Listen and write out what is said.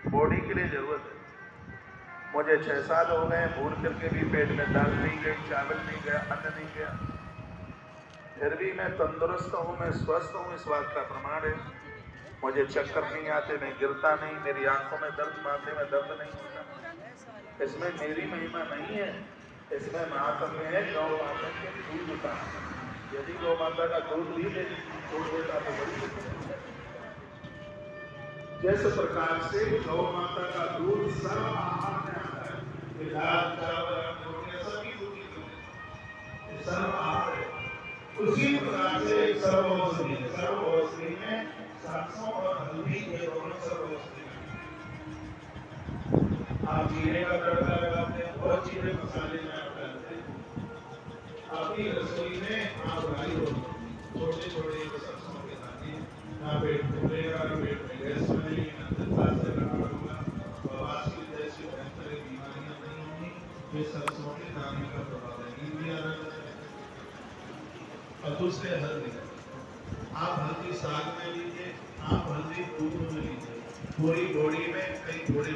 Body के लिए जरूरत है। मुझे 6 साल हो गए भूल करके भी पेट में दाल नहीं गई, चावल नहीं गया, अन्न नहीं गया, फिर भी मैं तंदुरुस्त हूँ, मैं स्वस्थ हूँ। इस बात का प्रमाण है। मुझे चक्कर नहीं आते, मैं गिरता नहीं, मेरी आंखों में दर्द, माथे में दर्द नहीं होता। इसमें मेरी महिमा नहीं है, इसमें महात्म्य है गौ माता के दूध का। यदि गौ माता का दूध भी छोड़ देता तो बड़ी। जिस प्रकार से गौ माता का दूध सर्व आहार में आता है, सभी दूध सर्व आहार है, उसी प्रकार से सर्वौषधि में सरसों और हल्दी ये दोनों सर्वौषधि हैं। आप जीरे का तड़का लगाते हैं, बहुत चीजें मसाले में आप डालते हैं। आपकी रसोई में आप राई हो छोटे छोटे सरसों के दाने, ना पेट फूलेगा, ना पेट में गैस बनेगी, ना दर्द से लगा होगा, बवासीर जैसी भयंकर बीमारियां नहीं होंगी। ये सरसों के दाने का प्रभाव है। नींद भी आना चाहिए। और दूसरे हल्दी, आप हल्दी साग में लीजिए, आप हल्दी दूध में लीजिए, पूरी बॉडी में कई थोड़े